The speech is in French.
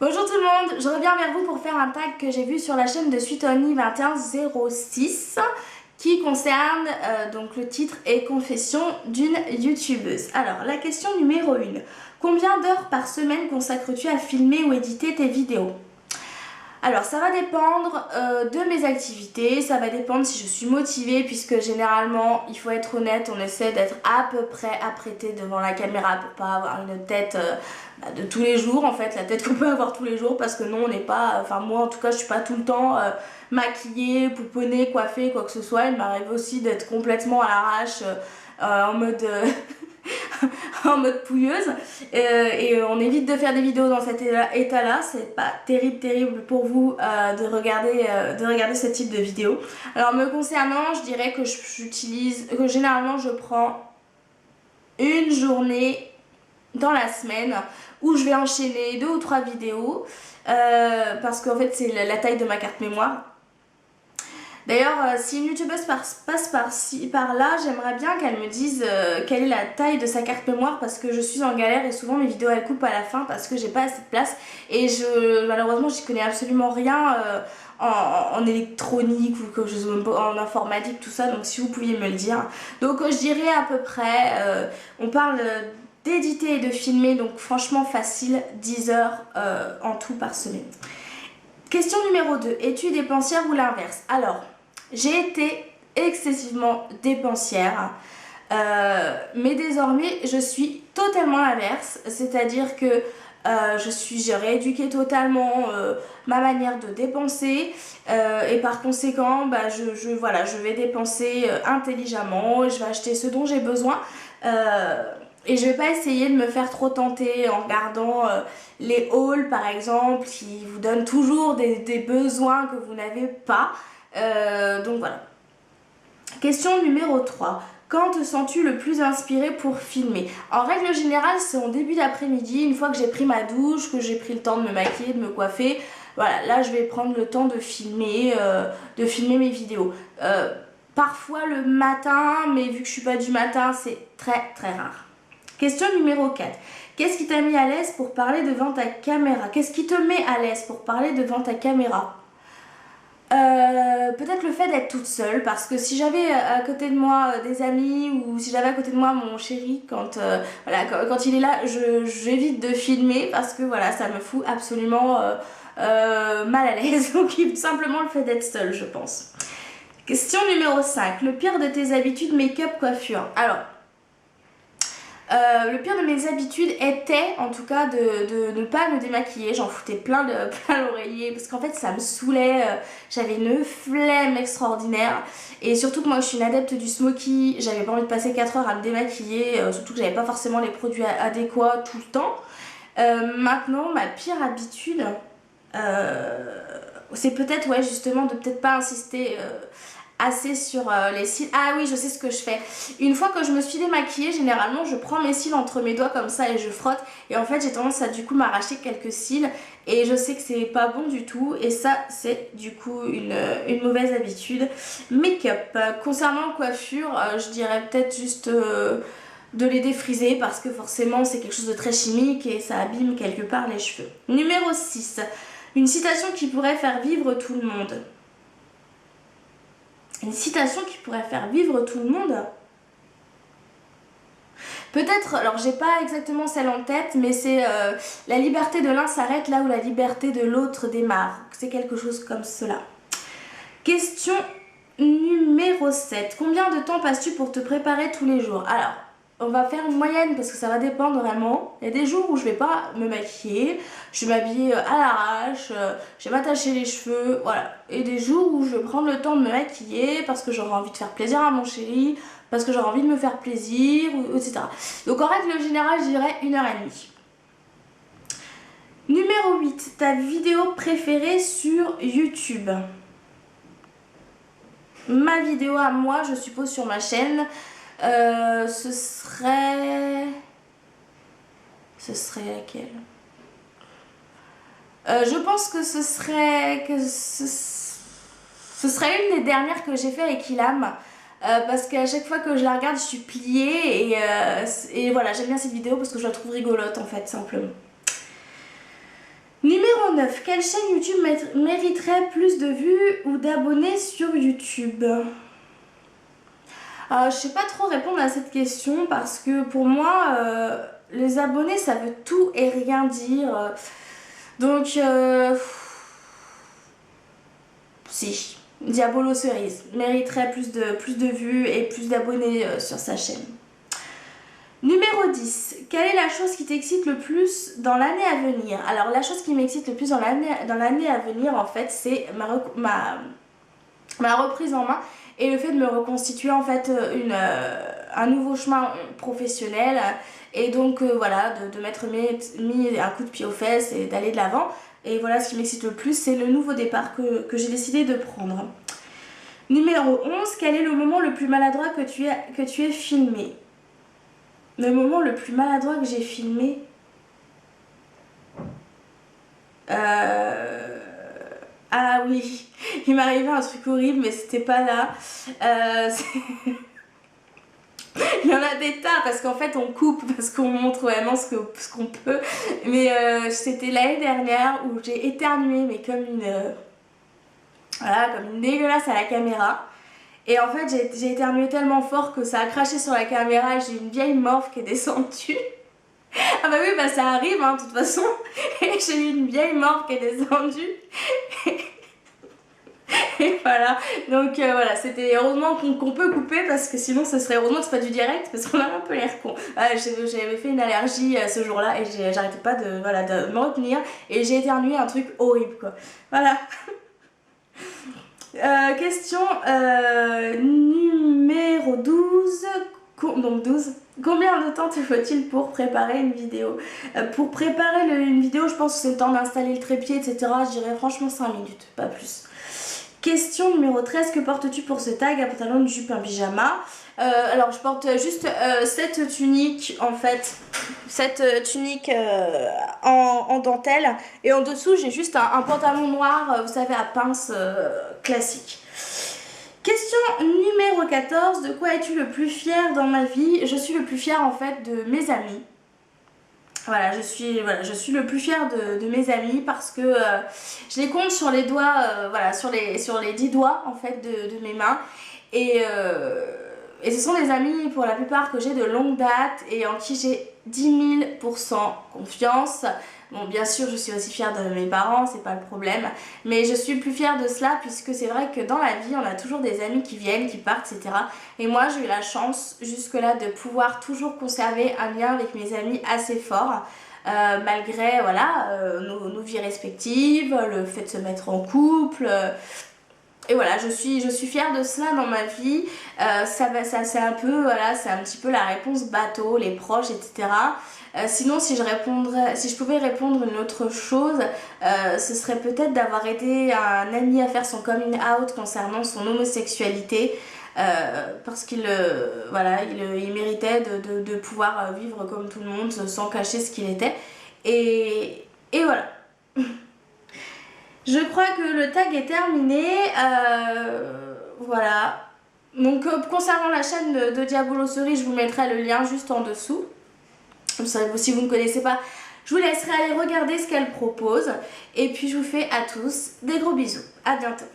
Bonjour tout le monde, je reviens vers vous pour faire un tag que j'ai vu sur la chaîne de Sweetoni2106 qui concerne donc le titre et confession d'une youtubeuse. Alors la question numéro 1, combien d'heures par semaine consacres-tu à filmer ou éditer tes vidéos? Alors ça va dépendre de mes activités, ça va dépendre si je suis motivée puisque généralement, il faut être honnête, on essaie d'être à peu près apprêté devant la caméra pour pas avoir une tête de tous les jours en fait, la tête qu'on peut avoir tous les jours parce que non on n'est pas, enfin moi en tout cas je suis pas tout le temps maquillée, pouponnée, coiffée, quoi que ce soit. Il m'arrive aussi d'être complètement à l'arrache en mode... en mode pouilleuse et on évite de faire des vidéos dans cet état là, c'est pas terrible pour vous de regarder ce type de vidéo. Alors me concernant, je dirais que généralement je prends une journée dans la semaine où je vais enchaîner 2 ou 3 vidéos parce qu'en fait c'est la taille de ma carte mémoire. D'ailleurs, si une youtubeuse passe par-ci, par-là, j'aimerais bien qu'elle me dise quelle est la taille de sa carte mémoire parce que je suis en galère et souvent mes vidéos elles coupent à la fin parce que j'ai pas assez de place et malheureusement j'y connais absolument rien en électronique ou en informatique, tout ça, donc si vous pouviez me le dire. Donc je dirais à peu près, on parle d'éditer et de filmer, donc franchement facile, 10 heures en tout par semaine. Question numéro 2, es-tu dépensière ou l'inverse? Alors, j'ai été excessivement dépensière, mais désormais je suis totalement l'inverse, c'est-à-dire que j'ai rééduqué totalement ma manière de dépenser et par conséquent je vais dépenser intelligemment, je vais acheter ce dont j'ai besoin. Et je vais pas essayer de me faire trop tenter en regardant les hauls par exemple qui vous donnent toujours des besoins que vous n'avez pas. Donc voilà. Question numéro 3. Quand te sens-tu le plus inspiré pour filmer? En règle générale, c'est en début d'après-midi, une fois que j'ai pris ma douche, que j'ai pris le temps de me maquiller, de me coiffer. Voilà, là je vais prendre le temps de filmer mes vidéos. Parfois le matin, mais vu que je suis pas du matin, c'est très rare. Question numéro 4. Qu'est-ce qui t'a mis à l'aise pour parler devant ta caméra? Qu'est-ce qui te met à l'aise pour parler devant ta caméra? Peut-être le fait d'être toute seule, parce que si j'avais à côté de moi des amis ou si j'avais à côté de moi mon chéri quand il est là, j'évite de filmer parce que voilà, ça me fout absolument mal à l'aise. Donc simplement le fait d'être seule, je pense. Question numéro 5. Le pire de tes habitudes make-up coiffure. Alors, le pire de mes habitudes était en tout cas de ne pas me démaquiller. J'en foutais plein l'oreiller parce qu'en fait ça me saoulait, j'avais une flemme extraordinaire et surtout que moi je suis une adepte du smoky, j'avais pas envie de passer 4 heures à me démaquiller, surtout que j'avais pas forcément les produits adéquats tout le temps. Maintenant ma pire habitude c'est peut-être justement de peut-être pas insister assez sur les cils. Ah oui, je sais ce que je fais. Une fois que je me suis démaquillée, généralement je prends mes cils entre mes doigts comme ça et je frotte. Et en fait j'ai tendance à du coup m'arracher quelques cils. Et je sais que c'est pas bon du tout. Et ça c'est du coup une mauvaise habitude. Make-up. Concernant coiffure, je dirais peut-être juste de les défriser parce que forcément c'est quelque chose de très chimique et ça abîme quelque part les cheveux. Numéro 6. Une citation qui pourrait faire vivre tout le monde. Une citation qui pourrait faire vivre tout le monde? Peut-être, alors j'ai pas exactement celle en tête, mais c'est la liberté de l'un s'arrête là où la liberté de l'autre démarre. C'est quelque chose comme cela. Question numéro 7. Combien de temps passes-tu pour te préparer tous les jours? Alors, on va faire une moyenne parce que ça va dépendre vraiment. Il y a des jours où je vais pas me maquiller, je vais m'habiller à l'arrache, je vais m'attacher les cheveux, voilà. Et des jours où je vais prendre le temps de me maquiller parce que j'aurai envie de faire plaisir à mon chéri, parce que j'aurai envie de me faire plaisir, etc. Donc en règle générale, je dirais 1h30. Numéro 8. Ta vidéo préférée sur YouTube? Ma vidéo à moi, je suppose sur ma chaîne, ce serait laquelle? Je pense que ce serait une des dernières que j'ai fait avec Ilham parce qu'à chaque fois que je la regarde je suis pliée et voilà, j'aime bien cette vidéo parce que je la trouve rigolote en fait, simplement. Numéro 9. Quelle chaîne YouTube mériterait plus de vues ou d'abonnés sur YouTube? Je sais pas trop répondre à cette question parce que pour moi, les abonnés ça veut tout et rien dire. Donc, si, Diabolo Cerise mériterait plus de vues et plus d'abonnés sur sa chaîne. Numéro 10. Quelle est la chose qui t'excite le plus dans l'année à venir? Alors, la chose qui m'excite le plus dans l'année à venir, en fait, c'est ma reprise en main et le fait de me reconstituer en fait un nouveau chemin professionnel et donc voilà de m'être mis un coup de pied aux fesses et d'aller de l'avant. Et voilà, ce qui m'excite le plus, c'est le nouveau départ que j'ai décidé de prendre. Numéro 11. Quel est le moment le plus maladroit que tu aies filmé? Le moment le plus maladroit que j'ai filmé, ah oui, il m'est arrivé un truc horrible, mais c'était pas là. Il y en a des tas parce qu'en fait on coupe, parce qu'on montre vraiment ce qu'on peut. Mais c'était l'année dernière où j'ai éternué, mais comme comme une dégueulasse à la caméra. Et en fait j'ai éternué tellement fort que ça a craché sur la caméra et j'ai une vieille morve qui est descendue. Ah bah oui, bah ça arrive hein, de toute façon. Et j'ai eu une vieille morve qui est descendue. Et voilà, donc voilà, c'était heureusement qu'on peut couper parce que sinon ce serait heureusement que c'est pas du direct parce qu'on a un peu l'air con. J'avais fait une allergie ce jour-là et j'arrêtais pas de me retenir et j'ai éternué un truc horrible quoi. Voilà. Question numéro 12. Donc 12. Combien de temps te faut-il pour préparer une vidéo? Pour préparer une vidéo, je pense que c'est le temps d'installer le trépied, etc. Je dirais franchement 5 minutes, pas plus. Question numéro 13. Que portes-tu pour ce tag? Un pantalon, une jupe, un pyjama. Alors je porte juste cette tunique en fait. Cette tunique en dentelle. Et en dessous j'ai juste un pantalon noir, vous savez, à pince classique. Question numéro 14. De quoi es-tu le plus fière dans ma vie? Je suis le plus fière en fait de mes amis. Voilà, je suis le plus fière de mes amis parce que je les compte sur les doigts, voilà, sur les 10 doigts en fait de mes mains. Et ce sont des amis pour la plupart que j'ai de longue date et en qui j'ai 10 000% confiance. Bon, bien sûr, je suis aussi fière de mes parents, c'est pas le problème. Mais je suis plus fière de cela puisque c'est vrai que dans la vie, on a toujours des amis qui viennent, qui partent, etc. Et moi, j'ai eu la chance jusque-là de pouvoir toujours conserver un lien avec mes amis assez fort. Malgré voilà, nos vies respectives, le fait de se mettre en couple. Et voilà, je suis fière de cela dans ma vie. C'est un peu, voilà, c'est un petit peu la réponse bateau, les proches, etc. Sinon, si je pouvais répondre une autre chose, ce serait peut-être d'avoir aidé un ami à faire son coming out concernant son homosexualité. Parce qu'il il méritait de pouvoir vivre comme tout le monde sans cacher ce qu'il était. Et voilà. Je crois que le tag est terminé. Voilà. Donc concernant la chaîne de Diabolo Cerise, je vous mettrai le lien juste en dessous. Comme ça, si vous ne connaissez pas, je vous laisserai aller regarder ce qu'elle propose. Et puis je vous fais à tous des gros bisous. À bientôt.